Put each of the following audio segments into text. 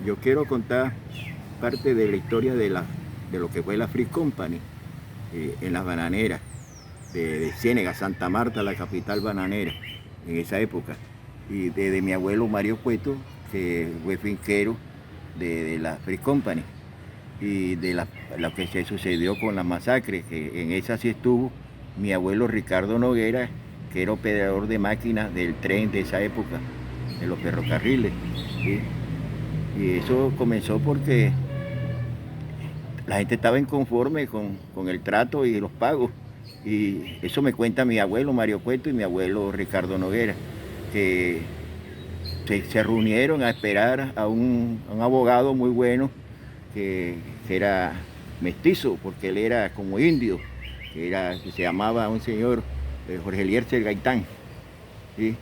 Yo quiero contar parte de la historia de lo que fue la Free Company en las bananeras de Ciénega, Santa Marta, la capital bananera en esa época. Y de mi abuelo Mario Cueto, que fue finquero de la Free Company. Y de lo que se sucedió con las masacres, que en esa sí estuvo mi abuelo Ricardo Noguera, que era operador de máquinas del tren de esa época, de los ferrocarriles. ¿Sí? Y eso comenzó porque la gente estaba inconforme con el trato y los pagos. Y eso me cuenta mi abuelo Mario Cueto y mi abuelo Ricardo Noguera, que se reunieron a esperar a un abogado muy bueno que era mestizo, porque él era como indio, que se llamaba un señor Jorge Eliezer Gaitán. ¿Sí?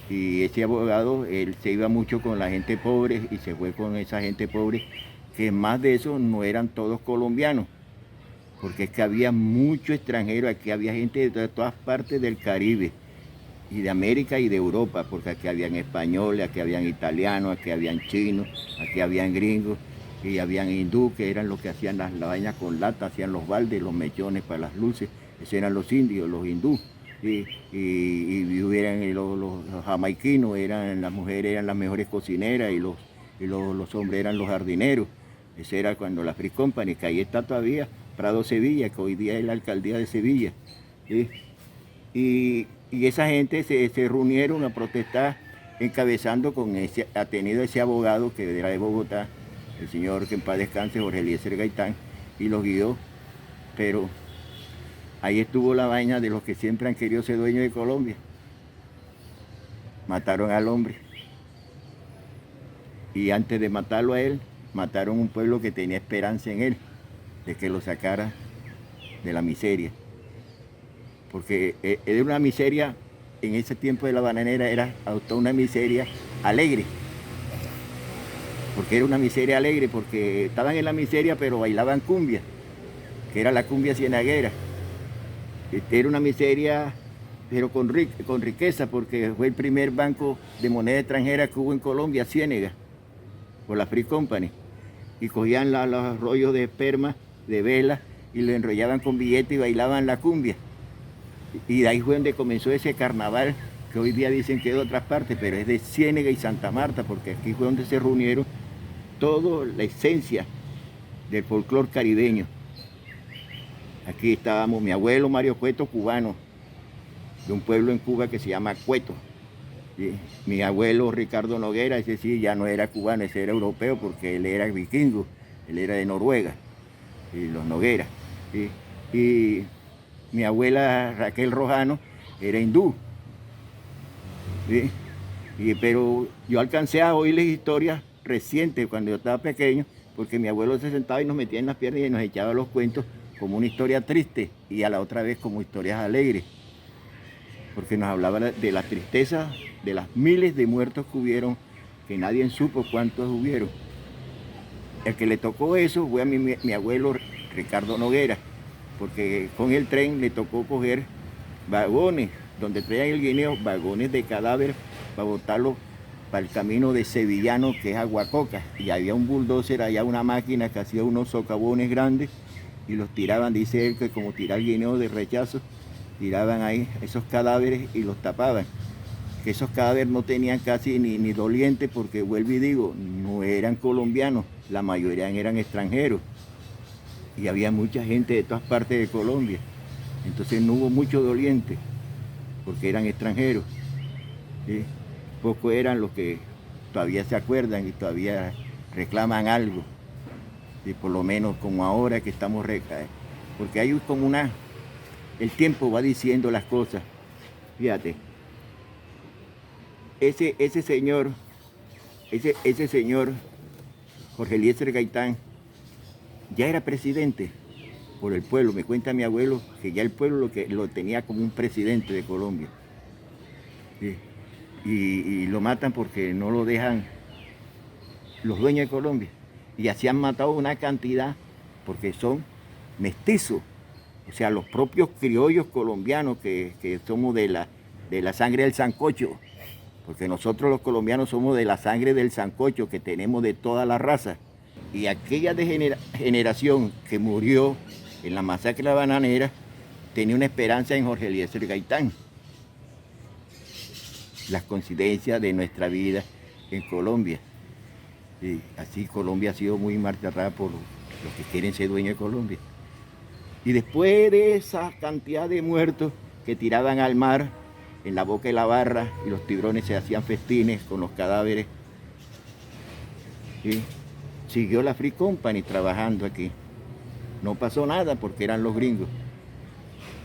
Y ese abogado, él se iba mucho con la gente pobre y se fue con esa gente pobre, que más de eso no eran todos colombianos, porque es que había mucho extranjero, aquí había gente de todas partes del Caribe, y de América y de Europa, porque aquí habían españoles, aquí habían italianos, aquí habían chinos, aquí habían gringos, y habían hindú, que eran los que hacían las vainas con lata, hacían los baldes, los mechones para las luces, esos eran los indios, los hindú. Y hubieran los jamaiquinos, las mujeres eran las mejores cocineras y los hombres eran los jardineros. Ese era cuando la Free Company, que ahí está todavía, Prado Sevilla, que hoy día es la alcaldía de Sevilla. ¿Sí? Y esa gente se reunieron a protestar, encabezando ha tenido ese abogado que era de Bogotá, el señor que en paz descanse, Jorge Eliezer Gaitán, y los guió. Pero ahí estuvo la vaina de los que siempre han querido ser dueños de Colombia. Mataron al hombre. Y antes de matarlo a él, mataron un pueblo que tenía esperanza en él, de que lo sacara de la miseria. Porque era una miseria, en ese tiempo de la bananera era una miseria alegre. Porque era una miseria alegre, porque estaban en la miseria pero bailaban cumbia, que era la cumbia cienaguera. Era una miseria pero con riqueza, porque fue el primer banco de moneda extranjera que hubo en Colombia, Ciénega, por la Free Company. Y cogían los rollos de esperma, de vela, y lo enrollaban con billetes y bailaban la cumbia. Y de ahí fue donde comenzó ese carnaval, que hoy día dicen que es de otras partes, pero es de Ciénega y Santa Marta, porque aquí fue donde se reunieron toda la esencia del folclore caribeño. Aquí estábamos mi abuelo Mario Cueto, cubano, de un pueblo en Cuba que se llama Cueto. ¿Sí? Mi abuelo Ricardo Noguera, ese sí ya no era cubano, ese era europeo, porque él era vikingo, él era de Noruega, y los Noguera. ¿Sí? Y mi abuela Raquel Rojano era hindú. ¿Sí? Pero yo alcancé a oírles historias recientes cuando yo estaba pequeño, porque mi abuelo se sentaba y nos metía en las piernas y nos echaba los cuentos como una historia triste y a la otra vez como historias alegres, porque nos hablaba de la tristeza de las miles de muertos que hubieron, que nadie supo cuántos hubieron. El que le tocó eso fue a mi abuelo Ricardo Noguera, porque con el tren le tocó coger vagones, donde traían el guineo, vagones de cadáver para botarlo para el camino de Sevillano, que es Aguacoca. Y había un bulldozer, allá una máquina que hacía unos socavones grandes y los tiraban, dice él, que como tirar guineo de rechazo, tiraban ahí esos cadáveres y los tapaban. Que esos cadáveres no tenían casi ni doliente, porque vuelvo y digo, no eran colombianos, la mayoría eran extranjeros. Y había mucha gente de todas partes de Colombia. Entonces no hubo mucho doliente, porque eran extranjeros. ¿Sí? Pocos eran los que todavía se acuerdan y todavía reclaman algo. Y por lo menos como ahora que estamos porque hay como el tiempo va diciendo las cosas. Fíjate, ese señor, Jorge Eliezer Gaitán, ya era presidente por el pueblo. Me cuenta mi abuelo que ya el pueblo lo tenía como un presidente de Colombia. ¿Sí? Y lo matan porque no lo dejan los dueños de Colombia. Y así han matado una cantidad, porque son mestizos. O sea, los propios criollos colombianos que somos de la sangre del sancocho, porque nosotros los colombianos somos de la sangre del sancocho que tenemos de toda la raza. Y aquella generación que murió en la masacre de la Bananera tenía una esperanza en Jorge Eliezer Gaitán. Las coincidencias de nuestra vida en Colombia. Y así Colombia ha sido muy maltratada por los que quieren ser dueños de Colombia. Y después de esa cantidad de muertos que tiraban al mar, en la boca de la barra, y los tiburones se hacían festines con los cadáveres, ¿sí? Siguió la Free Company trabajando aquí. No pasó nada porque eran los gringos.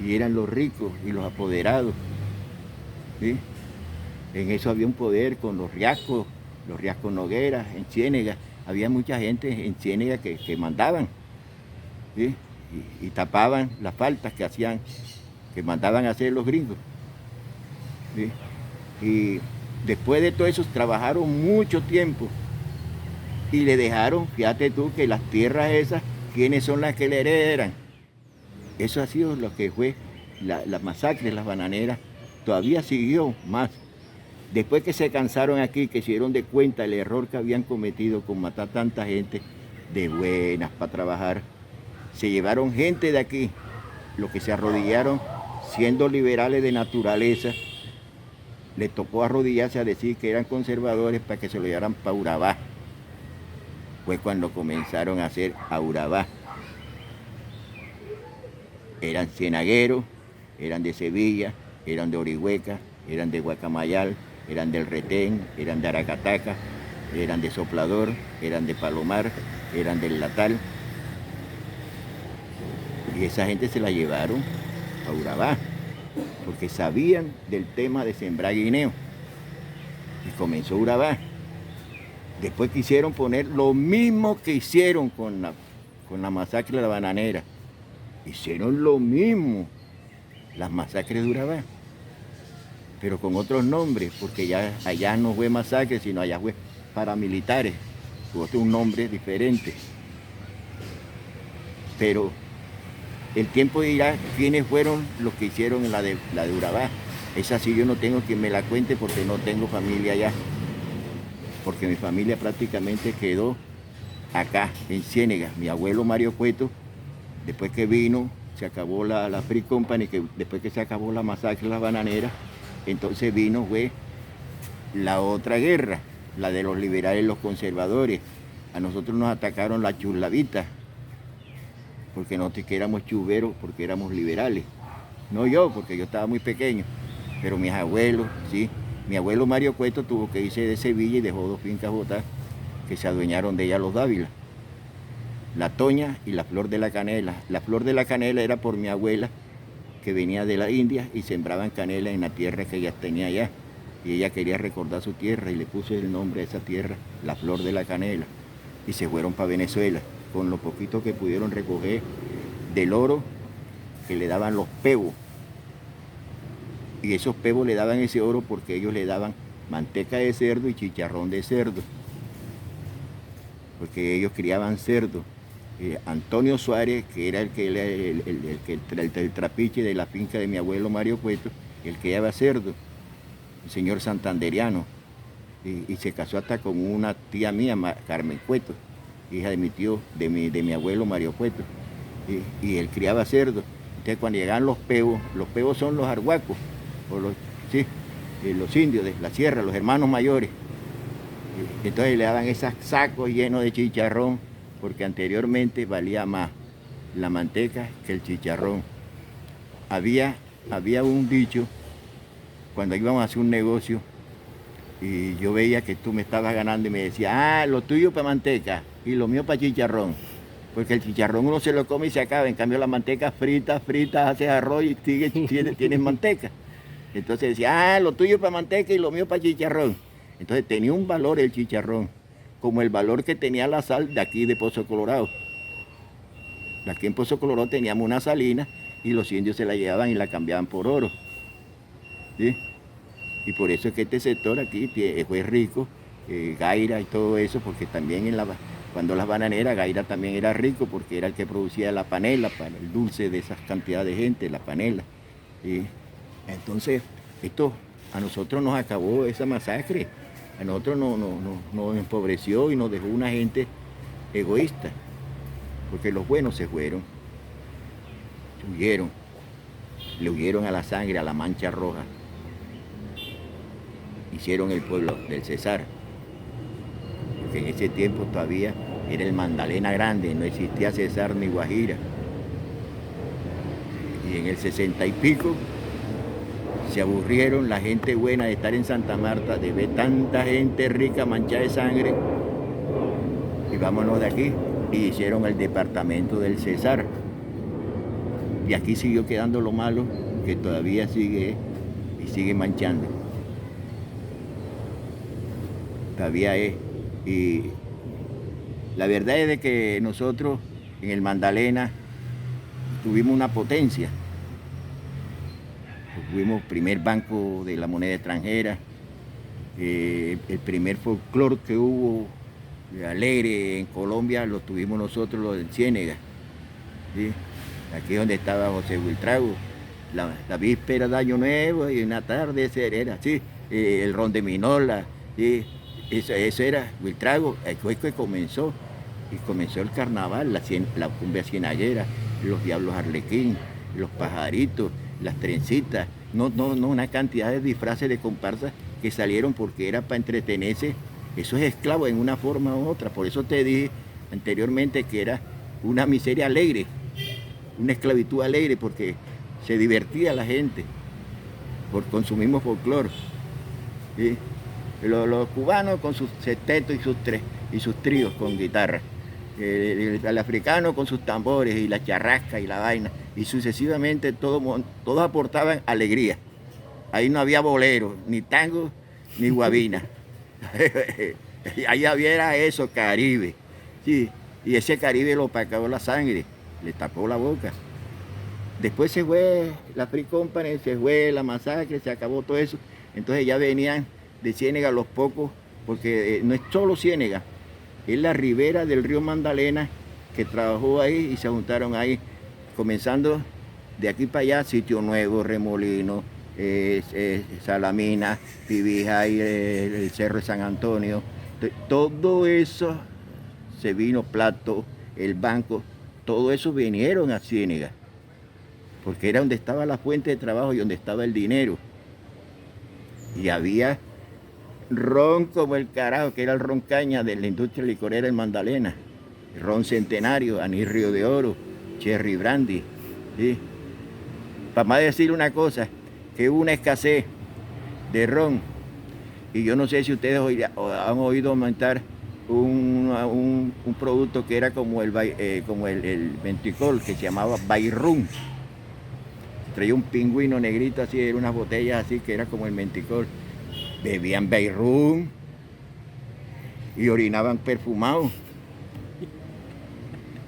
Y eran los ricos y los apoderados. ¿Sí? En eso había un poder con los Riascos Noguera, en Ciénega. Había mucha gente en Ciénega que mandaban. ¿Sí? Y tapaban las faltas que hacían, que mandaban a hacer los gringos. ¿Sí? Y después de todo eso trabajaron mucho tiempo. Y le dejaron, fíjate tú, que las tierras esas, ¿quiénes son las que le heredan? Eso ha sido lo que fue la masacre de las bananeras. Todavía siguió más. Después que se cansaron aquí, que se dieron de cuenta el error que habían cometido con matar tanta gente de buenas para trabajar, se llevaron gente de aquí, los que se arrodillaron siendo liberales de naturaleza, les tocó arrodillarse a decir que eran conservadores para que se lo llevaran para Urabá. Fue cuando comenzaron a hacer a Urabá. Eran cienagueros, eran de Sevilla, eran de Orihueca, eran de Guacamayal, eran del Retén, eran de Aracataca, eran de Soplador, eran de Palomar, eran del Latal. Y esa gente se la llevaron a Urabá, porque sabían del tema de sembrar guineo. Y comenzó Urabá. Después quisieron poner lo mismo que hicieron con la masacre de la Bananera. Hicieron lo mismo, las masacres de Urabá, pero con otros nombres, porque ya allá no fue masacre, sino allá fue paramilitares, tuvo un nombre diferente. Pero el tiempo dirá quiénes fueron los que hicieron la de Urabá. Esa sí yo no tengo quien me la cuente porque no tengo familia allá. Porque mi familia prácticamente quedó acá, en Ciénega. Mi abuelo Mario Cueto, después que vino, se acabó la Free Company, que después que se acabó la masacre de las bananeras, entonces vino, fue la otra guerra, la de los liberales y los conservadores. A nosotros nos atacaron la churlavita, porque nosotros que éramos chuberos, porque éramos liberales. No yo, porque yo estaba muy pequeño, pero mis abuelos, sí. Mi abuelo Mario Cueto tuvo que irse de Sevilla y dejó 2 fincas botadas que se adueñaron de ella los Dávila. La Toña y la Flor de la Canela. La Flor de la Canela era por mi abuela, que venía de la India y sembraban canela en la tierra que ella tenía allá. Y ella quería recordar su tierra y le puso el nombre a esa tierra, la Flor de la Canela. Y se fueron para Venezuela, con lo poquito que pudieron recoger del oro que le daban los pebos. Y esos pebos le daban ese oro porque ellos le daban manteca de cerdo y chicharrón de cerdo. Porque ellos criaban cerdo. Antonio Suárez, que era el trapiche de la finca de mi abuelo Mario Cueto, el que lleva cerdo, el señor santanderiano, y se casó hasta con una tía mía, Carmen Cueto, hija de mi tío, de mi abuelo Mario Cueto, y él criaba cerdo. Entonces cuando llegaban los pebos son los arhuacos, los indios de la sierra, los hermanos mayores. Entonces le daban esos sacos llenos de chicharrón, porque anteriormente valía más la manteca que el chicharrón. Había un dicho, cuando íbamos a hacer un negocio, y yo veía que tú me estabas ganando y me decía, lo tuyo para manteca y lo mío para chicharrón. Porque el chicharrón uno se lo come y se acaba, en cambio la manteca frita, haces arroz y tienes manteca. Entonces decía, lo tuyo para manteca y lo mío para chicharrón. Entonces tenía un valor el chicharrón, como el valor que tenía la sal de aquí de Pozo Colorado. Aquí en Pozo Colorado teníamos una salina y los indios se la llevaban y la cambiaban por oro. ¿Sí? Y por eso es que este sector aquí fue rico, Gaira y todo eso, porque también cuando las bananeras, Gaira también era rico porque era el que producía la panela para el dulce de esas cantidades de gente, la panela. ¿Sí? Entonces, esto a nosotros nos acabó esa masacre. A nosotros nos empobreció y nos dejó una gente egoísta. Porque los buenos se fueron, huyeron, le huyeron a la sangre, a la mancha roja. Hicieron el pueblo del Cesar. Porque en ese tiempo todavía era el Magdalena Grande, no existía Cesar ni Guajira. Y en el 60 y pico se aburrieron la gente buena de estar en Santa Marta, de ver tanta gente rica manchada de sangre, y vámonos de aquí. Y hicieron el departamento del Cesar. Y aquí siguió quedando lo malo, que todavía sigue y sigue manchando. Todavía es. Y la verdad es de que nosotros en el Magdalena tuvimos una potencia. Fuimos primer banco de la moneda extranjera, el primer folclore que hubo alegre en Colombia lo tuvimos nosotros, los del Ciénega. ¿Sí? Aquí donde estaba José Buitrago, la víspera de Año Nuevo y una tarde era, ¿sí? El ron de Minola, ¿sí? Eso era Buitrago, fue que comenzó. Y comenzó el carnaval, la cumbia cienaguera, los diablos arlequín, los pajaritos, las trencitas, no, una cantidad de disfraces de comparsas que salieron porque era para entretenerse. Eso es esclavo en una forma u otra. Por eso te dije anteriormente que era una miseria alegre, una esclavitud alegre, porque se divertía la gente por consumir folclore. ¿Sí? Los cubanos con sus sextetos y sus tríos con guitarra. El africano con sus tambores y la charrasca y la vaina. Y sucesivamente todos aportaban alegría. Ahí no había bolero, ni tango, ni guabina. Ahí había eso, Caribe. Sí, y ese Caribe lo opacó la sangre, le tapó la boca. Después se fue la Free Company, se fue la masacre, se acabó todo eso. Entonces ya venían de Ciénega los pocos, porque no es solo Ciénega, es la ribera del río Magdalena que trabajó ahí y se juntaron ahí, comenzando de aquí para allá, Sitio Nuevo, Remolino, Salamina, Pibija y el Cerro de San Antonio. Todo eso se vino, Plato, el banco, todo eso vinieron a Ciénega, porque era donde estaba la fuente de trabajo y donde estaba el dinero. Y había ron como el carajo, que era el ron caña de la industria licorera en Magdalena, ron Centenario, anís Río de Oro, cherry brandy. ¿Sí? Para más decir una cosa, que hubo una escasez de ron, y yo no sé si ustedes han oído aumentar un producto que era como el Menticol, que se llamaba Bayrún. Traía un pingüino negrito así, era unas botellas así que era como el Menticol. Bebían Bayrún y orinaban perfumado.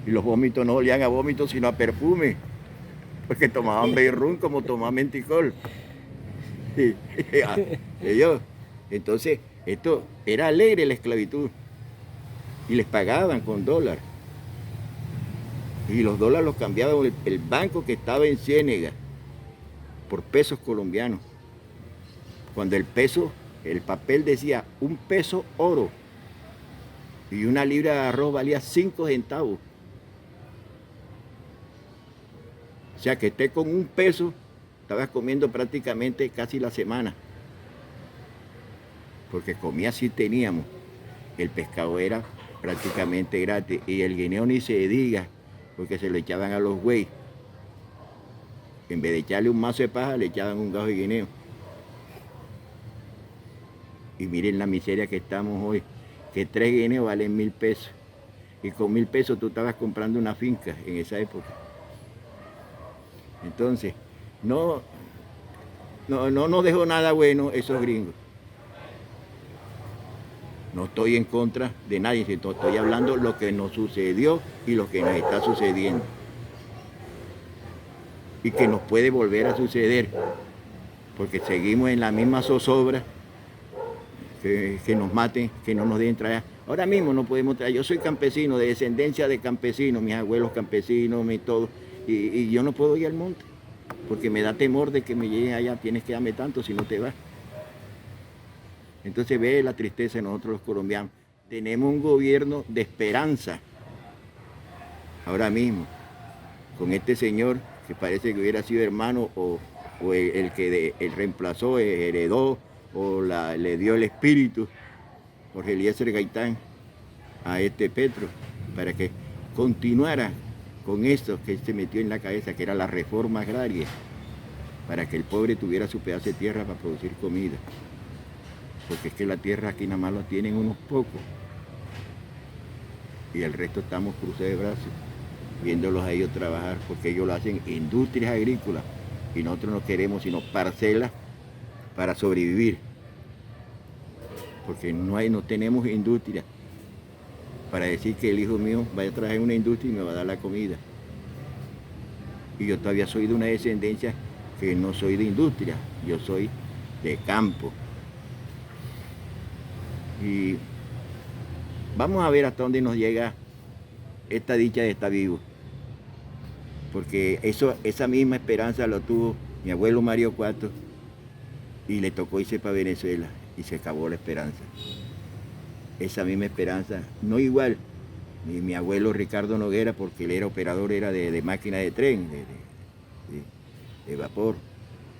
Y los vómitos no olían a vómitos sino a perfume, porque tomaban Bayrún como tomaban Menticol. Entonces, esto era alegre la esclavitud. Y les pagaban con dólares. Y los dólares los cambiaba el banco que estaba en Ciénega por pesos colombianos. Cuando el papel decía 1 peso oro y una libra de arroz valía 5 centavos. O sea que esté con 1 peso, estabas comiendo prácticamente casi la semana. Porque comida sí teníamos. El pescado era prácticamente gratis y el guineo ni se diga, porque se lo echaban a los güeyes. En vez de echarle un mazo de paja, le echaban un gajo de guineo. Y miren la miseria que estamos hoy, que 3 guineos valen 1.000 pesos. Y con 1.000 pesos tú estabas comprando una finca en esa época. Entonces, no nos dejó nada bueno esos gringos. No estoy en contra de nadie, sino estoy hablando de lo que nos sucedió y lo que nos está sucediendo. Y que nos puede volver a suceder, porque seguimos en la misma zozobra, que nos maten, que no nos dejen traer. Ahora mismo no podemos traer. Yo soy campesino, de descendencia de campesinos, mis abuelos campesinos, todo, yo no puedo ir al monte, porque me da temor de que me lleguen allá, tienes que darme tanto si no te vas. Entonces ve la tristeza de nosotros los colombianos. Tenemos un gobierno de esperanza ahora mismo, con este señor que parece que hubiera sido hermano o el que el reemplazó, heredó o le dio el espíritu, Jorge Eliezer Gaitán, a este Petro, para que continuara con eso que se metió en la cabeza, que era la reforma agraria, para que el pobre tuviera su pedazo de tierra para producir comida. Porque es que la tierra aquí nada más la tienen unos pocos. Y el resto estamos cruzados de brazos, viéndolos a ellos trabajar, porque ellos lo hacen industrias agrícolas. Y nosotros no queremos sino parcelas para sobrevivir. Porque no tenemos industria para decir que el hijo mío vaya a trabajar en una industria y me va a dar la comida. Y yo todavía soy de una descendencia que no soy de industria, yo soy de campo. Y vamos a ver hasta dónde nos llega esta dicha de estar vivo. Porque esa misma esperanza lo tuvo mi abuelo Mario Cuarto y le tocó irse para Venezuela y se acabó la esperanza. Esa misma esperanza, no igual, ni mi abuelo Ricardo Noguera, porque él era operador, era de máquina de tren, de vapor,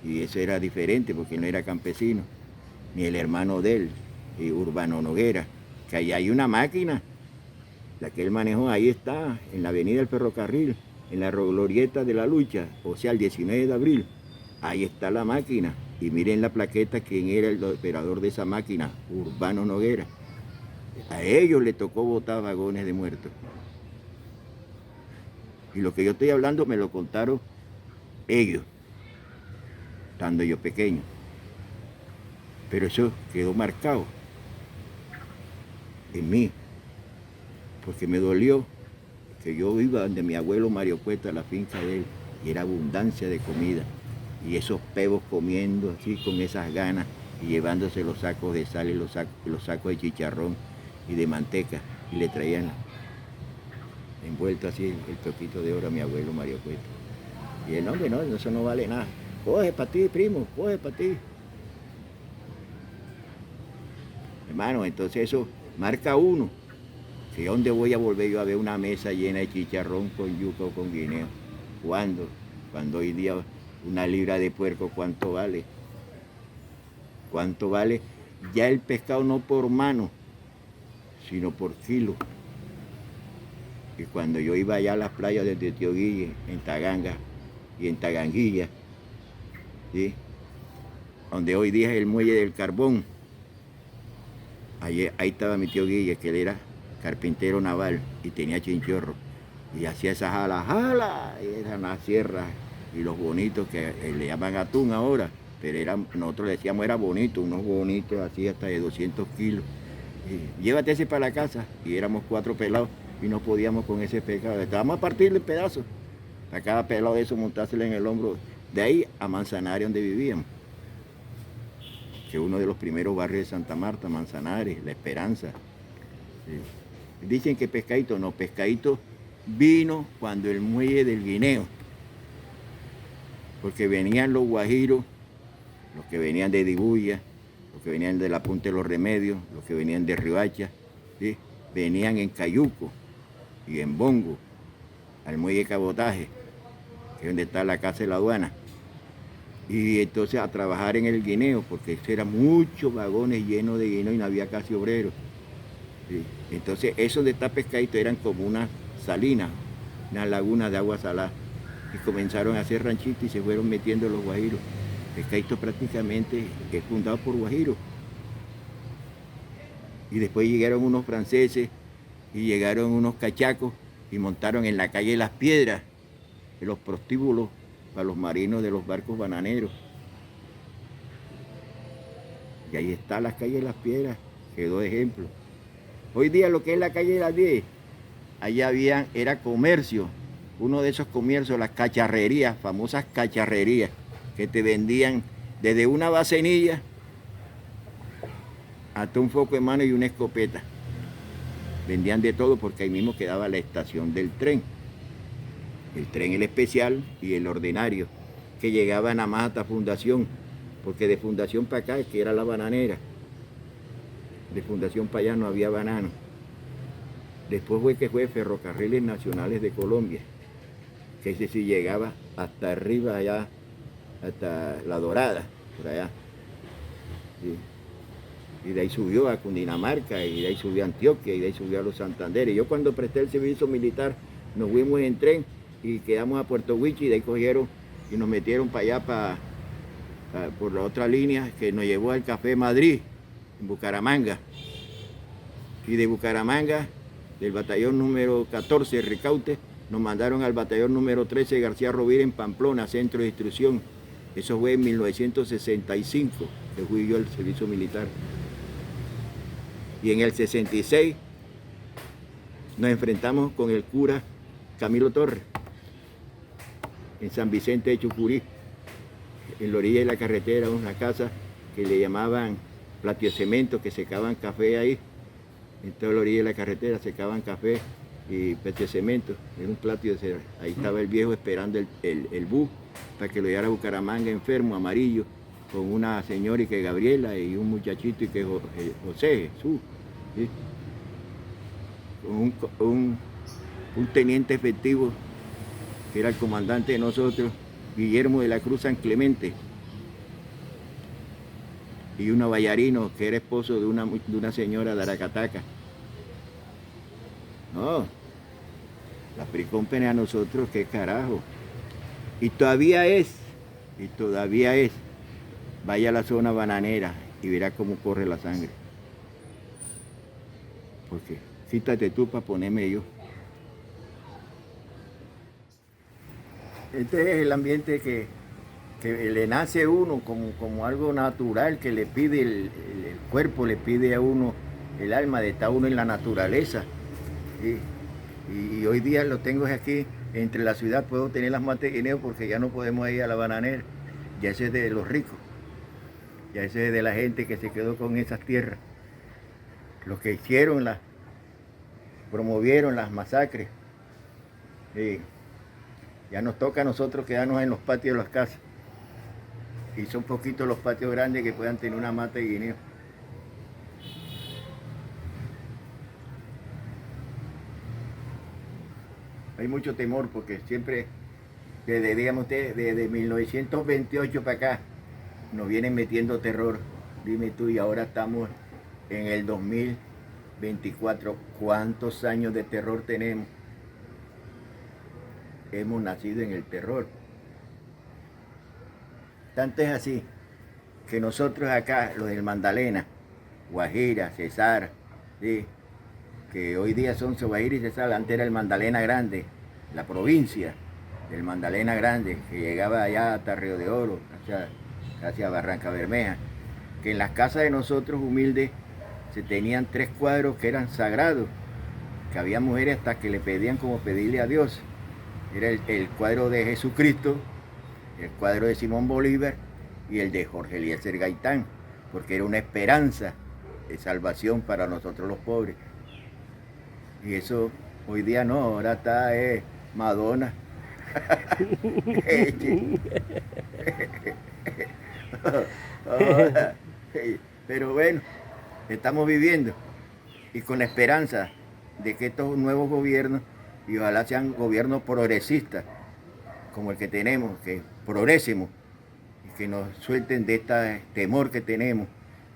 y eso era diferente porque no era campesino, ni el hermano de él, Urbano Noguera, que allá hay una máquina, la que él manejó, ahí está, en la avenida del Ferrocarril, en la glorieta de la lucha, o sea, el 19 de abril, ahí está la máquina, y miren la plaqueta, quién era el operador de esa máquina, Urbano Noguera. A ellos les tocó botar vagones de muertos. Y lo que yo estoy hablando me lo contaron ellos, estando yo pequeño. Pero eso quedó marcado en mí, porque me dolió que yo iba donde mi abuelo Mario Cuesta, a la finca de él, y era abundancia de comida. Y esos pebos comiendo así con esas ganas y llevándose los sacos de sal y los sacos de chicharrón y de manteca, y le traían envuelto así el toquito de oro a mi abuelo Mario Cuesta. Y el hombre, no, eso no vale nada. Coge para ti, primo, coge para ti. Hermano, entonces eso marca uno. ¿Que dónde voy a volver yo a ver una mesa llena de chicharrón con yuca o con guineo? ¿Cuándo? Cuando hoy día una libra de puerco, ¿cuánto vale? ¿Cuánto vale? Ya el pescado no por mano, sino por kilo. Y cuando yo iba allá a las playas de Tío Guille, en Taganga y en Taganguilla, ¿sí?, donde hoy día es el muelle del carbón, ahí estaba mi tío Guille, que él era carpintero naval y tenía chinchorro, y hacía esas jala, y eran las sierras y los bonitos que le llaman atún ahora, pero nosotros le decíamos era bonito, unos bonitos así hasta de 200 kilos. Y llévate ese para la casa, y éramos 4 pelados y no podíamos con ese pescado, estábamos a partirle en pedazos, a cada pelado de eso montárselo en el hombro, de ahí a Manzanares donde vivíamos, que es uno de los primeros barrios de Santa Marta, Manzanares, La Esperanza. Sí. Dicen que Pescadito, no, Pescadito vino cuando el muelle del Guineo, porque venían los guajiros, los que venían de Dibuya, los que venían de la Punta de los Remedios, los que venían de Riohacha, ¿sí?, venían en Cayuco y en Bongo, al muelle de Cabotaje, que es donde está la casa de la aduana. Y entonces a trabajar en el Guineo, porque eran muchos vagones llenos de guineo y no había casi obreros. Sí. Entonces, eso de está Pescadito eran como unas salinas, unas lagunas de agua salada. Y comenzaron a hacer ranchitos y se fueron metiendo los guajiros. Pescadito prácticamente es fundado por guajiros. Y después llegaron unos franceses y llegaron unos cachacos y montaron en la calle Las Piedras, en los prostíbulos para los marinos de los barcos bananeros. Y ahí está la calle Las Piedras, quedó de ejemplo. Hoy día lo que es la calle Las 10, allá era comercio, uno de esos comercios, las cacharrerías, famosas cacharrerías, que te vendían desde una vasenilla hasta un foco de mano y una escopeta. Vendían de todo porque ahí mismo quedaba la estación del tren. El tren, el especial y el ordinario, que llegaban a más hasta Fundación, porque de Fundación para acá es que era la bananera. de Fundación Payá no había banano. Después fue Ferrocarriles Nacionales de Colombia, que ese sí llegaba hasta arriba allá, hasta La Dorada, por allá. Sí. Y de ahí subió a Cundinamarca, y de ahí subió a Antioquia, y de ahí subió a los Santanderes. Yo cuando presté el servicio militar, nos fuimos en tren y quedamos a Puerto Huichi, y de ahí cogieron y nos metieron para allá, por la otra línea que nos llevó al Café Madrid, en Bucaramanga. Y de Bucaramanga, del batallón número 14, Ricaute, nos mandaron al batallón número 13, García Rovira, en Pamplona, centro de instrucción. Eso fue en 1965, que fui yo al servicio militar. Y en el 66 nos enfrentamos con el cura Camilo Torres, en San Vicente de Chucurí, en la orilla de la carretera, una casa que le llamaban Platio de Cemento, que secaban café ahí. En toda la orilla de la carretera secaban café y Platio de Cemento. Era un platio de cera. Ahí estaba el viejo esperando el bus para que lo llevara a Bucaramanga, enfermo, amarillo, con una señora y que Gabriela y un muchachito y que José Jesús, ¿sí? Con un teniente efectivo que era el comandante de nosotros, Guillermo de la Cruz San Clemente, y un bayarino que era esposo de una señora de Aracataca. No, la Pricómpene a nosotros, qué carajo. Y todavía es. Vaya a la zona bananera y verá cómo corre la sangre. Porque cítate tú para ponerme yo. Este es el ambiente que le nace a uno como algo natural, que le pide el cuerpo, le pide a uno el alma de estar uno en la naturaleza. ¿Sí? Y hoy día lo tengo aquí, entre la ciudad puedo tener las matas de guineo porque ya no podemos ir a la bananera. Ya ese es de los ricos, ya ese es de la gente que se quedó con esas tierras. Los que promovieron las masacres. Sí. Ya nos toca a nosotros quedarnos en los patios de las casas. Y son poquitos los patios grandes que puedan tener una mata de guineo. Hay mucho temor porque siempre, desde 1928 para acá, nos vienen metiendo terror. Dime tú, y ahora estamos en el 2024. ¿Cuántos años de terror tenemos? Hemos nacido en el terror. Tanto es así que nosotros acá, los del Magdalena, Guajira, Cesar, ¿sí? Que hoy día son Guajira y Cesar, antes era el Magdalena Grande, la provincia del Magdalena Grande, que llegaba allá hasta Río de Oro, hacia Barranca Bermeja, que en las casas de nosotros humildes se tenían 3 cuadros que eran sagrados, que había mujeres hasta que le pedían como pedirle a Dios. Era el cuadro de Jesucristo, el cuadro de Simón Bolívar y el de Jorge Eliezer Gaitán, porque era una esperanza de salvación para nosotros los pobres. Y eso hoy día no, ahora está Madonna. Pero bueno, estamos viviendo y con la esperanza de que estos nuevos gobiernos, y ojalá sean gobiernos progresistas, como el que tenemos, que progresemos y que nos suelten de este temor que tenemos.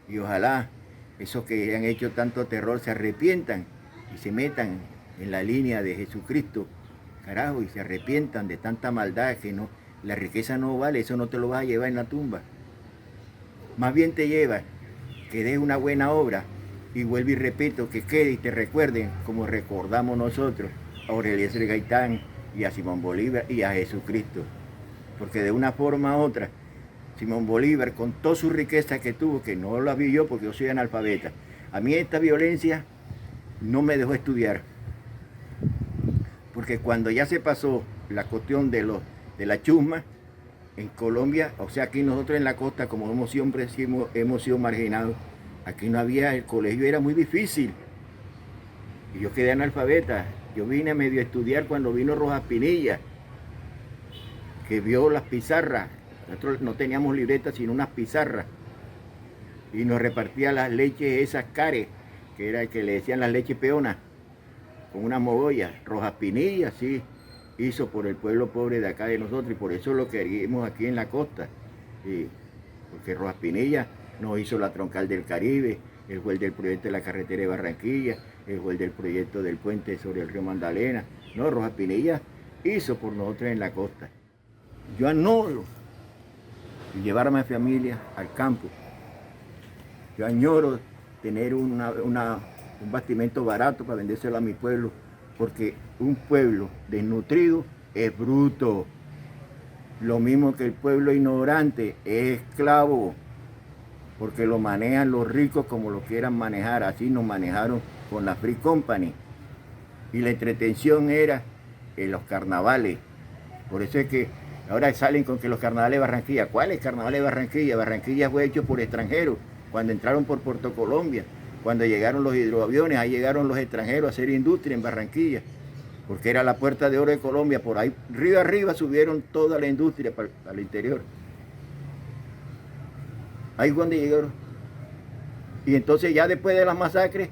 Y ojalá esos que han hecho tanto terror se arrepientan y se metan en la línea de Jesucristo, carajo, y se arrepientan de tanta maldad que no, la riqueza no vale, eso no te lo vas a llevar en la tumba. Más bien te lleva que des una buena obra y vuelvo y repito, que quede y te recuerden como recordamos nosotros a Jorge Eliezer Gaitán y a Simón Bolívar y a Jesucristo. Porque de una forma u otra, Simón Bolívar, con toda su riqueza que tuvo, que no la vi yo porque yo soy analfabeta, a mí esta violencia no me dejó estudiar. Porque cuando ya se pasó la cuestión de la chusma, en Colombia, o sea, aquí nosotros en la costa, como siempre hemos sido marginados, aquí no había, el colegio era muy difícil. Y yo quedé analfabeta. Yo vine a medio estudiar cuando vino Rojas Pinilla, que vio las pizarras. Nosotros no teníamos libretas, sino unas pizarras. y nos repartía las leches esas cares, que era el que le decían las leches peonas, con una mogollas. Rojas Pinilla, sí, hizo por el pueblo pobre de acá de nosotros, y por eso lo queríamos aquí en la costa. Sí, porque Rojas Pinilla nos hizo la troncal del Caribe, él fue el del proyecto de la carretera de Barranquilla, él fue el del proyecto del puente sobre el río Magdalena. No, Rojas Pinilla hizo por nosotros en la costa. Yo añoro llevar a mi familia al campo. Yo añoro tener un bastimento barato para vendérselo a mi pueblo, porque un pueblo desnutrido es bruto. Lo mismo que el pueblo ignorante es esclavo, porque lo manejan los ricos como lo quieran manejar. Así nos manejaron con la Free Company. Y la entretención era en los carnavales. Por eso es que ahora salen con que los carnavales de Barranquilla. ¿Cuáles carnavales de Barranquilla? Barranquilla fue hecho por extranjeros, cuando entraron por Puerto Colombia, cuando llegaron los hidroaviones, ahí llegaron los extranjeros a hacer industria en Barranquilla, porque era la puerta de oro de Colombia. Por ahí, río arriba, subieron toda la industria para el interior. Ahí fue donde llegaron. Y entonces ya después de las masacres,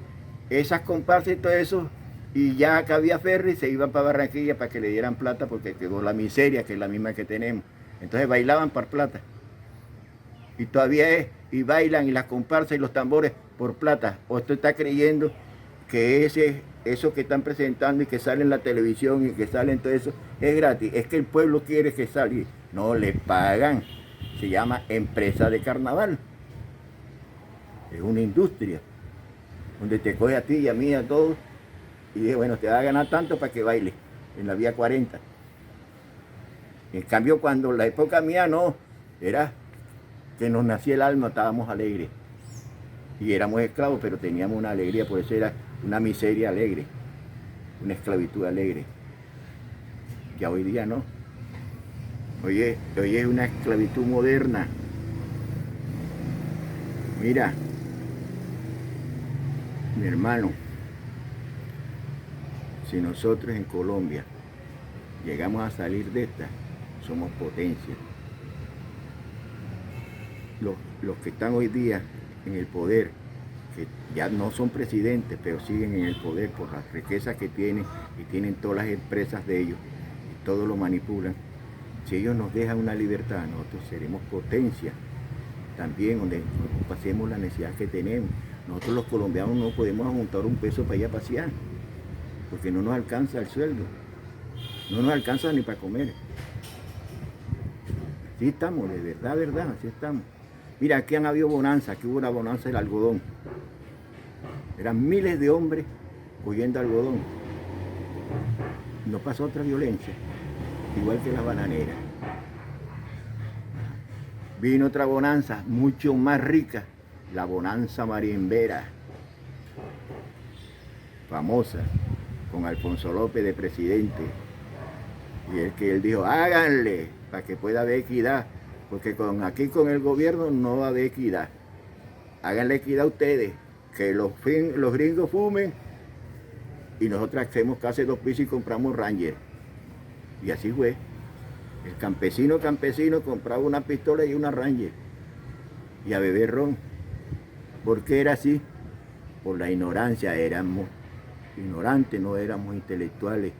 esas comparsas y todo eso, y ya acá había ferry, se iban para Barranquilla para que le dieran plata, porque quedó la miseria, que es la misma que tenemos. Entonces bailaban por plata. Y todavía es, y bailan, y las comparsas y los tambores por plata. O usted está creyendo que eso que están presentando y que sale en la televisión y que sale en todo eso es gratis. Es que el pueblo quiere que salga. No, le pagan. Se llama empresa de carnaval. Es una industria donde te coge a ti y a mí, a todos, y dice, bueno, te va a ganar tanto para que baile en la vía 40. En cambio, cuando la época mía no, era que nos nacía el alma, estábamos alegres. Y éramos esclavos, pero teníamos una alegría, por eso era una miseria alegre, una esclavitud alegre. Ya hoy día no. Hoy es una esclavitud moderna. Mira, mi hermano, si nosotros en Colombia llegamos a salir de esta, somos potencia. Los que están hoy día en el poder, que ya no son presidentes, pero siguen en el poder por las riquezas que tienen, y tienen todas las empresas de ellos, y todo lo manipulan. Si ellos nos dejan una libertad, nosotros seremos potencia también, donde pasemos la necesidad que tenemos. Nosotros los colombianos no podemos juntar un peso para ir a pasear, porque no nos alcanza el sueldo, no nos alcanza ni para comer. Así estamos, de verdad, así estamos. Mira, aquí han habido bonanza, aquí hubo una bonanza del algodón. Eran miles de hombres cogiendo algodón. No pasó otra violencia, igual que las bananeras. Vino otra bonanza mucho más rica, la bonanza marimbera, famosa, con Alfonso López de presidente. Y él dijo, háganle, para que pueda haber equidad, porque aquí con el gobierno no va a haber equidad. Háganle equidad a ustedes, que los gringos fumen, y nosotros hacemos casi 2 pisos y compramos Ranger. Y así fue. El campesino compraba una pistola y una Ranger, y a beber ron. ¿Por qué era así? Por la ignorancia. Éramos ignorantes, no éramos intelectuales,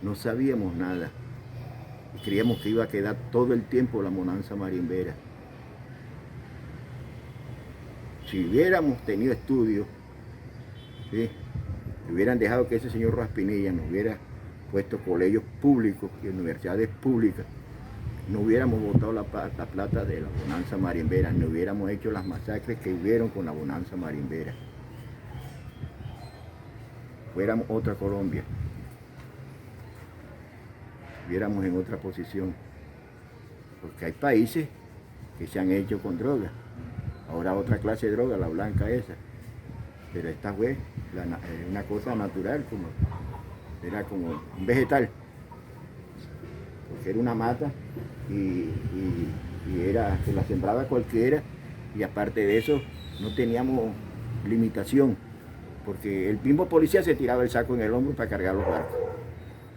no sabíamos nada. Y creíamos que iba a quedar todo el tiempo la bonanza marimbera. Si hubiéramos tenido estudios, ¿sí?, hubieran dejado que ese señor Rojas Pinilla nos hubiera puesto colegios públicos y universidades públicas, no hubiéramos botado la plata de la bonanza marimbera, no hubiéramos hecho las masacres que hubieron con la bonanza marimbera. Fuéramos otra Colombia, estuviéramos en otra posición, porque hay países que se han hecho con drogas. Ahora otra clase de droga, la blanca esa, pero esta fue una cosa natural, era como un vegetal, porque era una mata y se la sembraba cualquiera, y aparte de eso no teníamos limitación, porque el mismo policía se tiraba el saco en el hombro para cargar los barcos,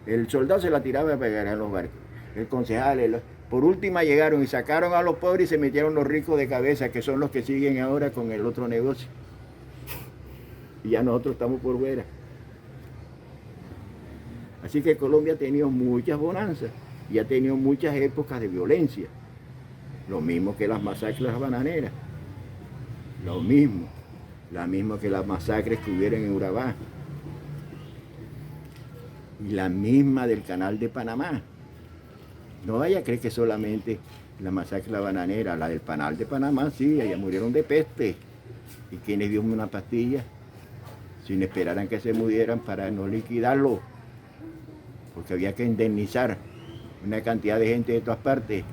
el soldado se la tiraba para cargar los barcos, el concejal. Por última llegaron y sacaron a los pobres y se metieron los ricos de cabeza, que son los que siguen ahora con el otro negocio. Y ya nosotros estamos por fuera. Así que Colombia ha tenido muchas bonanzas y ha tenido muchas épocas de violencia. Lo mismo que las masacres bananeras. Lo mismo. La misma que las masacres que hubieron en Urabá. Y la misma del Canal de Panamá. No vaya a creer que solamente la masacre bananera, la del Canal de Panamá, sí, allá murieron de peste. ¿Y quienes dieron una pastilla? Sin esperar a que se murieran para no liquidarlo. Porque había que indemnizar una cantidad de gente de todas partes.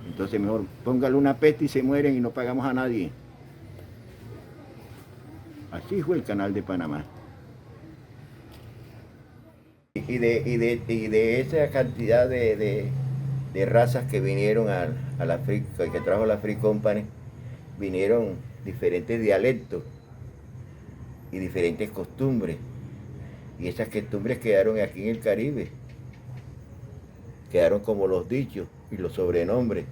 Entonces mejor póngale una peste y se mueren y no pagamos a nadie. Así fue el Canal de Panamá. Y de esa cantidad de razas que vinieron a la Free, que trajo la Free Company, vinieron diferentes dialectos y diferentes costumbres. Y esas costumbres quedaron aquí en el Caribe. Quedaron como los dichos y los sobrenombres.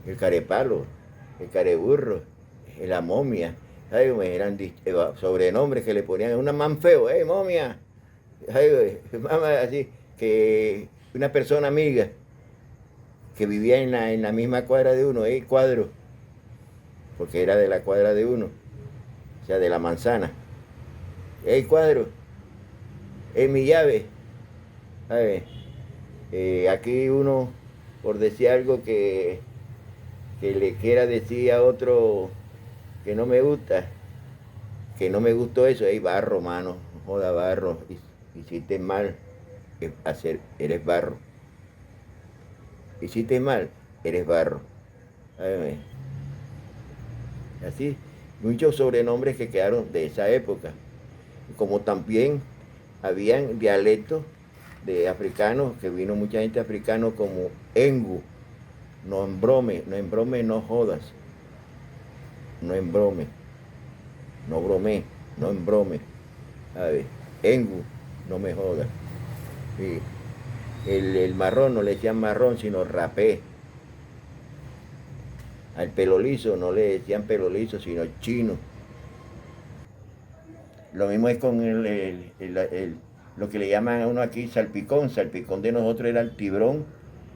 El carepalo, el careburro, la momia. Ay, eran sobrenombres que le ponían a una man feo, momia. Ay, mamá, así, que una persona amiga que vivía en la misma cuadra de uno, cuadro, porque era de la cuadra de uno, o sea, de la manzana. Cuadro, mi llave. Aquí uno, por decir algo que le quiera decir a otro que no me gusta, que no me gustó eso, barro, mano, joda, barro, hiciste mal, eres barro. Hiciste mal, eres barro. Así, muchos sobrenombres que quedaron de esa época. Como también habían dialectos de africanos, que vino mucha gente africana como engu, no embrome, no jodas, no embrome, no brome, no embrome, engu, no me jodas. Sí. El marrón no le decían marrón, sino rapé. Al pelo liso no le decían pelo liso, sino chino. Lo mismo es con lo que le llaman a uno aquí salpicón. Salpicón de nosotros era el tibrón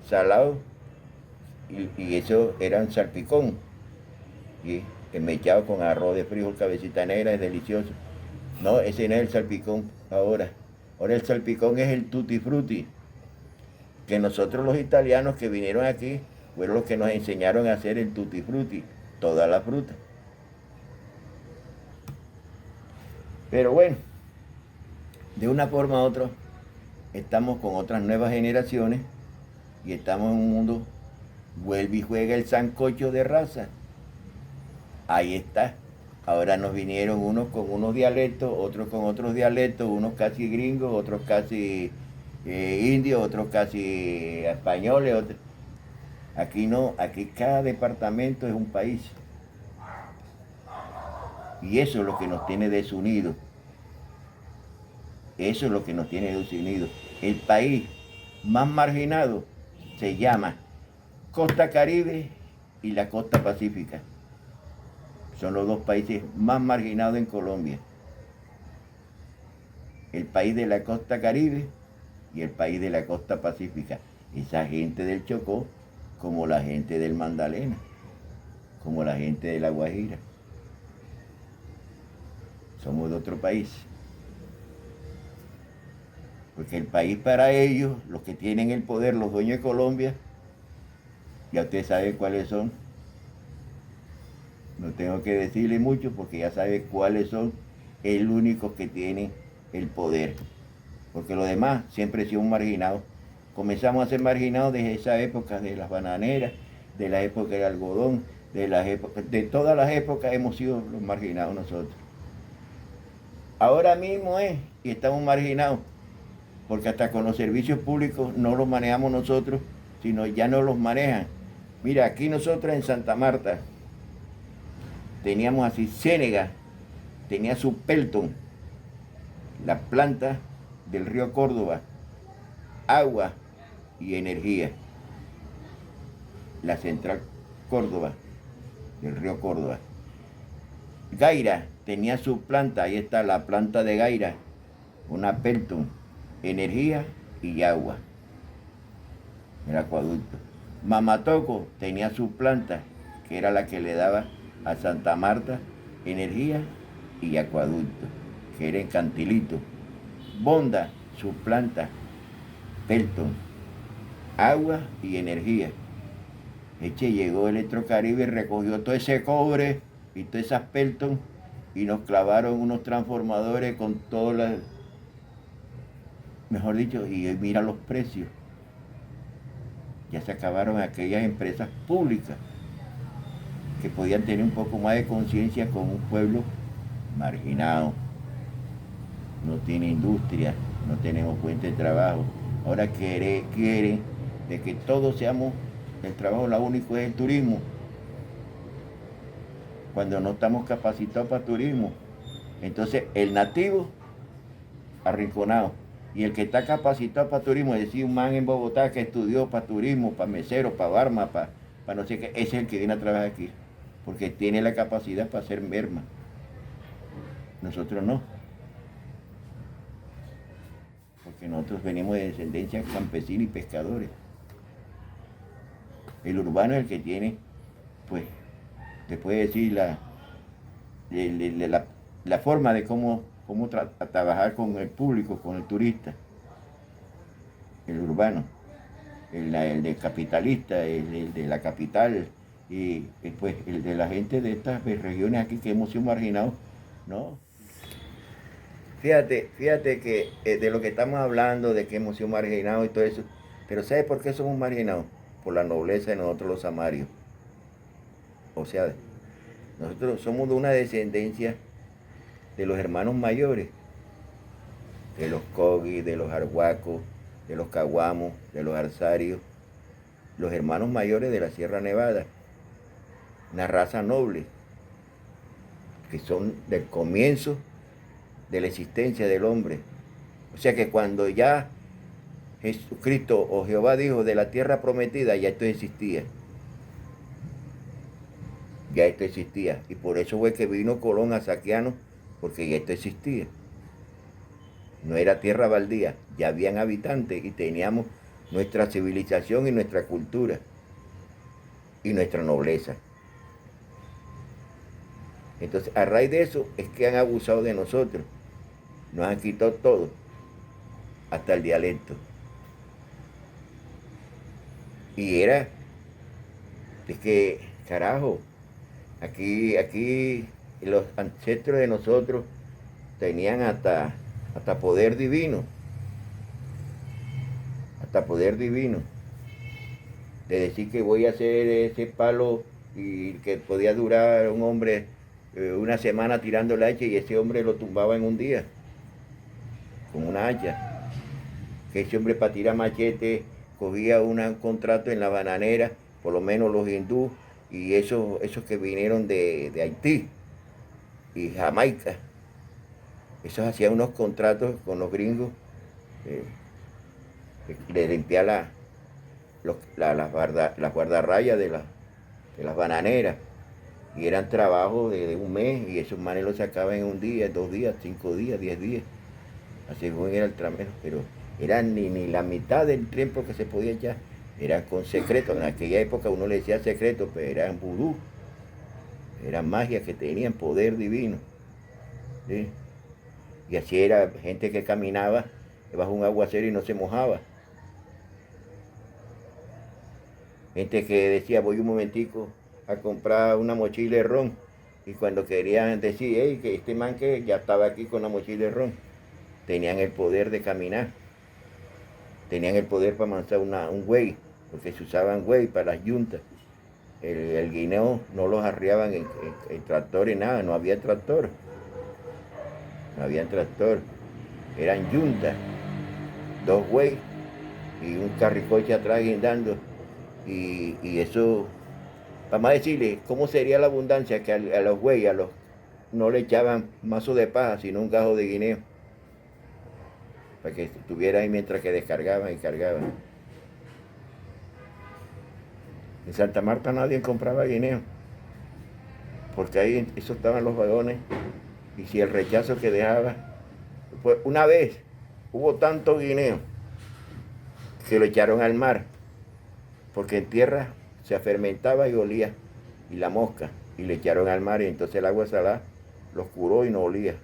salado y eso era un salpicón. ¿Sí? Mechado con arroz de frijol, cabecita negra, es delicioso. No, ese no es el salpicón ahora. Ahora el salpicón es el tutti frutti. Que nosotros los italianos que vinieron aquí fueron los que nos enseñaron a hacer el tutti frutti, toda la fruta. Pero bueno, de una forma u otra, estamos con otras nuevas generaciones y estamos en un mundo, vuelve y juega el sancocho de raza. Ahí está. Ahora nos vinieron unos con unos dialectos, otros con otros dialectos, unos casi gringos, otros casi indios, otros casi españoles. Aquí no, aquí cada departamento es un país. Y eso es lo que nos tiene desunidos. Eso es lo que nos tiene desunidos. El país más marginado se llama Costa Caribe y la Costa Pacífica. Son los dos países más marginados en Colombia. El país de la Costa Caribe y el país de la Costa Pacífica. Esa gente del Chocó, como la gente del Magdalena, como la gente de La Guajira. Somos de otro país. Porque el país para ellos, los que tienen el poder, los dueños de Colombia, ya usted sabe cuáles son. No tengo que decirle mucho porque ya sabe cuáles son el único que tiene el poder. Porque los demás siempre han sido un marginado. Comenzamos a ser marginados desde esa época de las bananeras, de la época del algodón, de todas las épocas hemos sido los marginados nosotros. Ahora mismo y estamos marginados, porque hasta con los servicios públicos no los manejamos nosotros, sino ya no los manejan. Mira, aquí nosotros en Santa Marta teníamos así, Ciénega tenía su Pelton, la planta del río Córdoba, agua y energía. La central Córdoba, del río Córdoba. Gaira tenía su planta, ahí está la planta de Gaira, una Pelton, energía y agua, el acueducto. Mamatoco tenía su planta, que era la que le daba a Santa Marta energía y acueducto, que era en Cantilito. Bonda, su planta, Pelton, agua y energía. Llegó Electrocaribe y recogió todo ese cobre y todas esas Pelton y nos clavaron unos transformadores con todas las, mejor dicho, y mira los precios. Ya se acabaron aquellas empresas públicas que podían tener un poco más de conciencia con un pueblo marginado. No tiene industria, no tenemos fuente de trabajo. Ahora quieren de que todos seamos, el trabajo lo único es el turismo, cuando no estamos capacitados para turismo. Entonces el nativo arrinconado y el que está capacitado para turismo, es decir, un man en Bogotá que estudió para turismo, para mesero, para barma, para no sé qué, ese es el que viene a trabajar aquí, porque tiene la capacidad para hacer merma. Nosotros no, porque nosotros venimos de descendencia campesina y pescadores. El urbano es el que tiene, pues, te puede decir la forma de cómo trabajar con el público, con el turista. El urbano, el de capitalista, el de la capital, y pues el de la gente de estas regiones aquí que hemos sido marginados, ¿no? Fíjate que de lo que estamos hablando, de que hemos sido marginados y todo eso, pero ¿sabes por qué somos marginados? Por la nobleza de nosotros los samarios. O sea, nosotros somos de una descendencia de los hermanos mayores, de los Cogi, de los Arhuacos, de los Caguamos, de los Arsarios, los hermanos mayores de la Sierra Nevada, una raza noble, que son del comienzo de la existencia del hombre. O sea que cuando ya Jesucristo o Jehová dijo de la tierra prometida, ya esto existía. Ya esto existía. Y por eso fue que vino Colón a saquearnos, porque ya esto existía. No era tierra baldía, ya habían habitantes y teníamos nuestra civilización y nuestra cultura y nuestra nobleza. Entonces, a raíz de eso es que han abusado de nosotros. Nos han quitado todo, hasta el dialecto. Y es que, carajo, aquí los ancestros de nosotros tenían hasta poder divino. Hasta poder divino. De decir que voy a hacer ese palo y que podía durar un hombre una semana tirando el hacha y ese hombre lo tumbaba en un día con una hacha. Que ese hombre para tirar machete cogía un contrato en la bananera, por lo menos los hindúes y esos que vinieron de Haití y Jamaica. Esos hacían unos contratos con los gringos, de limpiar las guardarrayas de las bananeras. Y eran trabajos de un mes y esos manes los sacaban en un día, 2 días, 5 días, 10 días. Así era el tramero, pero era ni la mitad del tiempo que se podía echar. Era con secreto. En aquella época uno le decía secreto, pero eran vudú. Eran magias que tenían poder divino. ¿Sí? Y así era gente que caminaba bajo un aguacero y no se mojaba. Gente que decía, voy un momentico a comprar una mochila de ron. Y cuando querían decir, hey, que este man que ya estaba aquí con la mochila de ron. Tenían el poder de caminar. Tenían el poder para amansar un güey, porque se usaban güey para las yuntas. El guineo no los arriaban en tractores, nada, no había tractor. No había tractor. Eran yuntas. 2 güey y un carricoche atrás guindando. Y eso, vamos a decirle, ¿cómo sería la abundancia? Que a los güeyes, no le echaban mazo de paja, sino un gajo de guineo. Para que estuviera ahí mientras que descargaban y cargaban. En Santa Marta nadie compraba guineo, porque ahí eso estaban los vagones, y si el rechazo que dejaba, pues una vez hubo tanto guineo que lo echaron al mar, porque en tierra se fermentaba y olía, y la mosca, y le echaron al mar, y entonces el agua salada los curó y no olía.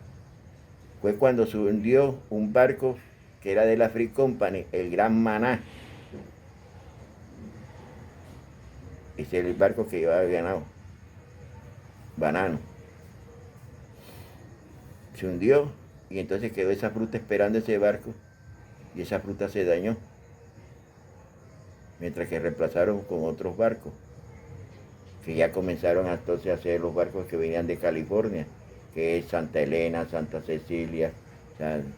Fue cuando se hundió un barco que era de la Free Company, el Gran Maná. Ese era el barco que llevaba ganado, banano. Se hundió y entonces quedó esa fruta esperando ese barco y esa fruta se dañó. Mientras que reemplazaron con otros barcos, que ya comenzaron entonces a hacer los barcos que venían de California, que es Santa Elena, Santa Cecilia,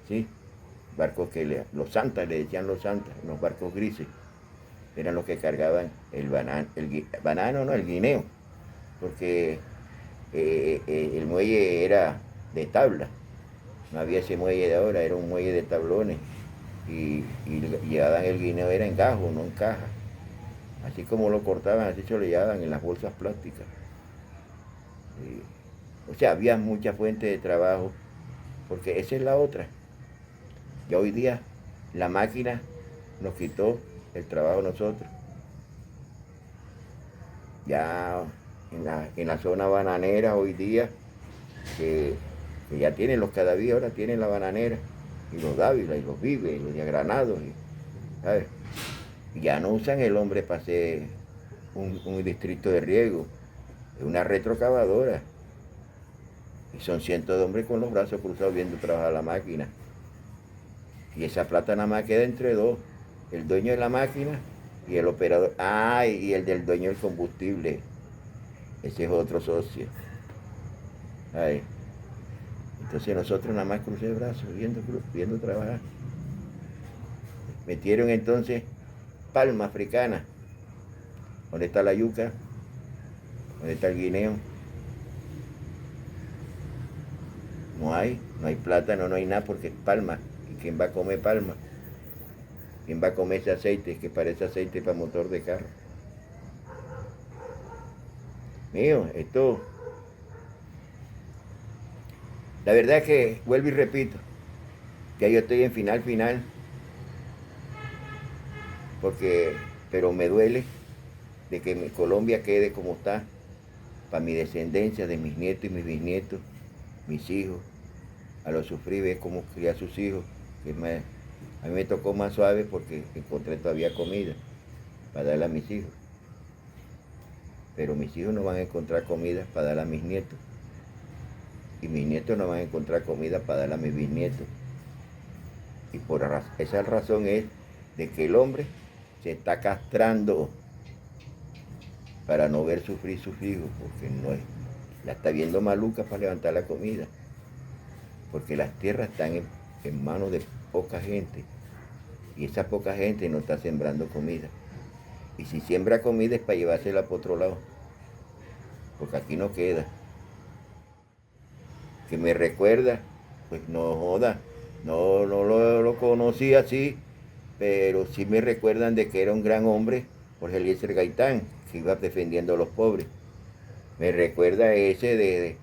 ¿sí? Barcos que los santas, le decían los santas, los barcos grises, eran los que cargaban el banano, no, el guineo, porque el muelle era de tabla, no había ese muelle de ahora, era un muelle de tablones, y llevaban el guineo, era en gajo, no en caja. Así como lo cortaban, así se lo llevaban en las bolsas plásticas. O sea, había muchas fuentes de trabajo, porque esa es la otra. Ya hoy día la máquina nos quitó el trabajo a nosotros. Ya en la zona bananera hoy día, que ya tienen los Cadaví, ahora tienen la bananera, y los Dávila, y los Vive, y los Granados, ¿sabes? Ya no usan el hombre para hacer un distrito de riego, es una retrocavadora. Y son cientos de hombres con los brazos cruzados viendo trabajar la máquina. Y esa plata nada más queda entre dos, el dueño de la máquina y el operador. Ah, y el del dueño del combustible, ese es otro socio. Ay. Entonces nosotros nada más crucé el brazo viendo trabajar. Metieron entonces palma africana. ¿Dónde está la yuca? ¿Dónde está el guineo? No hay plátano, no hay nada porque es palma. ¿Y quién va a comer palma? ¿Quién va a comer ese aceite que parece aceite para motor de carro? Mío, esto... La verdad es que, vuelvo y repito, ya yo estoy en final, pero me duele de que mi Colombia quede como está, para mi descendencia, de mis nietos y mis bisnietos, mis hijos. A lo sufrir, ver cómo criar a sus hijos, a mí me tocó más suave porque encontré todavía comida para darle a mis hijos. Pero mis hijos no van a encontrar comida para darle a mis nietos. Y mis nietos no van a encontrar comida para darle a mis bisnietos. Y por esa razón es de que el hombre se está castrando para no ver sufrir sus hijos, porque no es, la está viendo maluca para levantar la comida. Porque las tierras están en manos de poca gente. Y esa poca gente no está sembrando comida. Y si siembra comida es para llevársela para otro lado. Porque aquí no queda. Que me recuerda, pues no joda, no lo conocí así, pero sí me recuerdan de que era un gran hombre, Jorge Eliezer Gaitán, que iba defendiendo a los pobres. Me recuerda ese de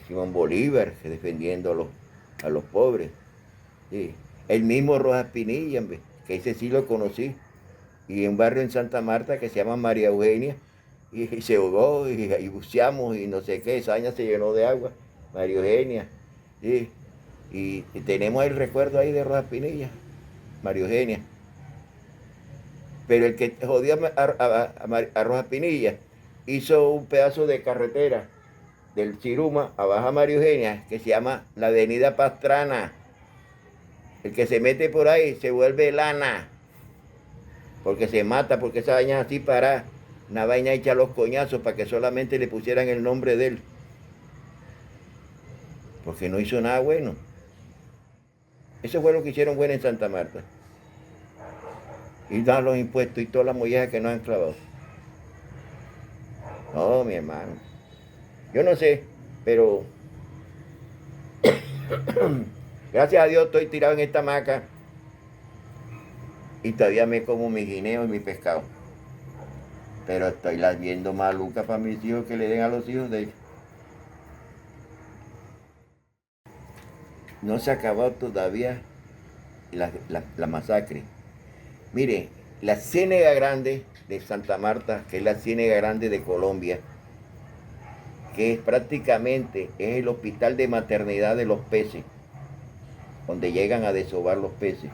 Simón Bolívar, que defendiendo a los pobres. Sí. El mismo Rojas Pinilla, que ese sí lo conocí, y un barrio en Santa Marta que se llama María Eugenia, y se ahogó, y buceamos, y no sé qué, esa año se llenó de agua. María Eugenia, sí, y tenemos el recuerdo ahí de Rojas Pinilla, María Eugenia. Pero el que jodió a Rojas Pinilla hizo un pedazo de carretera del Chiruma a Baja María Eugenia que se llama la Avenida Pastrana. El que se mete por ahí se vuelve lana, porque se mata, porque esa vaina así para una vaina hecha a los coñazos para que solamente le pusieran el nombre de él. Porque no hizo nada bueno. Eso fue lo que hicieron bueno en Santa Marta. Y dan los impuestos y todas las mollejas que nos han clavado. No, mi hermano. Yo no sé, pero gracias a Dios estoy tirado en esta hamaca y todavía me como mi guineo y mi pescado. pero estoy las viendo maluca para mis hijos que le den a los hijos de ellos. No se ha acabado todavía la masacre. Mire, la Ciénega Grande de Santa Marta, que es la Ciénega Grande de Colombia, que es prácticamente es el hospital de maternidad de los peces, donde llegan a desovar los peces.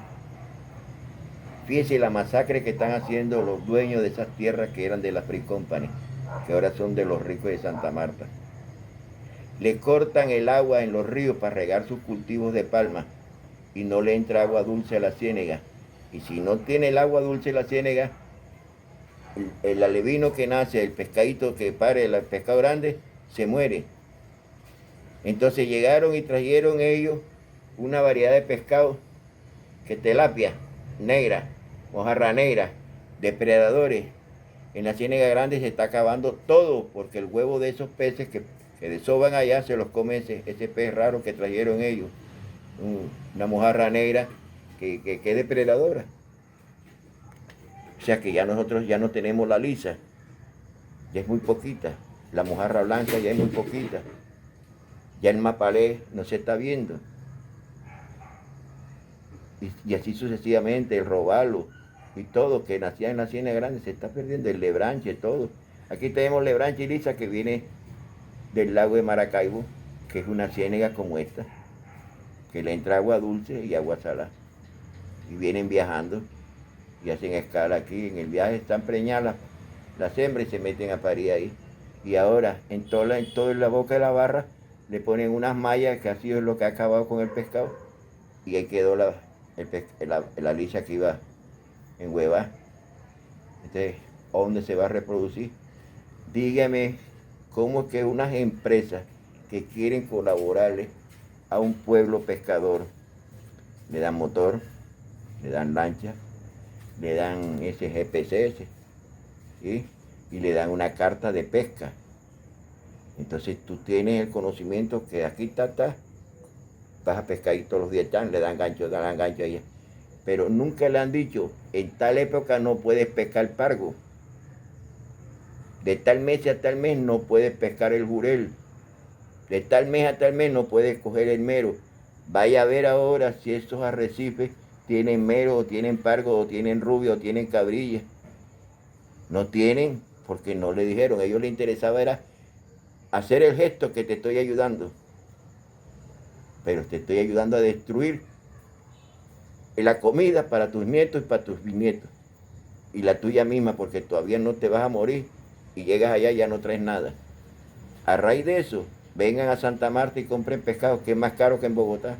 Fíjese la masacre que están haciendo los dueños de esas tierras que eran de la Free Company, que ahora son de los ricos de Santa Marta. Le cortan el agua en los ríos para regar sus cultivos de palma y no le entra agua dulce a la ciénega. Y si no tiene el agua dulce la ciénega, el alevino que nace, el pescadito que pare, el pescado grande, se muere. Entonces llegaron y trajeron ellos una variedad de pescado, que tilapia negra, mojarra negra, depredadores. En la Ciénega Grande se está acabando todo, porque el huevo de esos peces que desoban allá se los come ese pez raro que trajeron ellos, una mojarra negra que es depredadora. O sea que ya nosotros ya no tenemos la lisa, ya es muy poquita. La mojarra blanca ya es muy poquita. Ya el mapalé no se está viendo. Y así sucesivamente, el robalo y todo que nacía en la Ciénega Grande se está perdiendo, el lebranche, todo. Aquí tenemos lebranche y lisa que viene del lago de Maracaibo, que es una ciénega como esta, que le entra agua dulce y agua salada. Y vienen viajando y hacen escala aquí. En el viaje están preñadas las hembras y se meten a parir ahí. Y ahora en toda la boca de la barra le ponen unas mallas, que así es lo que ha acabado con el pescado. Y ahí quedó la lisa que iba en hueva. Entonces, ¿dónde se va a reproducir? Dígame cómo es que unas empresas que quieren colaborarle a un pueblo pescador le dan motor, le dan lancha, le dan ese GPCS, ¿sí? Y le dan una carta de pesca. Entonces tú tienes el conocimiento que aquí está, vas a pescar y todos los días le dan gancho allá. Pero nunca le han dicho, en tal época no puedes pescar pargo. De tal mes a tal mes no puedes pescar el jurel. De tal mes a tal mes no puedes coger el mero. Vaya a ver ahora si esos arrecifes tienen mero, o tienen pargo, o tienen rubio, o tienen cabrilla. No tienen, porque no le dijeron. A ellos les interesaba era hacer el gesto que te estoy ayudando. Pero te estoy ayudando a destruir la comida para tus nietos y para tus bisnietos. Y la tuya misma, porque todavía no te vas a morir. Y llegas allá y ya no traes nada. A raíz de eso, vengan a Santa Marta y compren pescado, que es más caro que en Bogotá.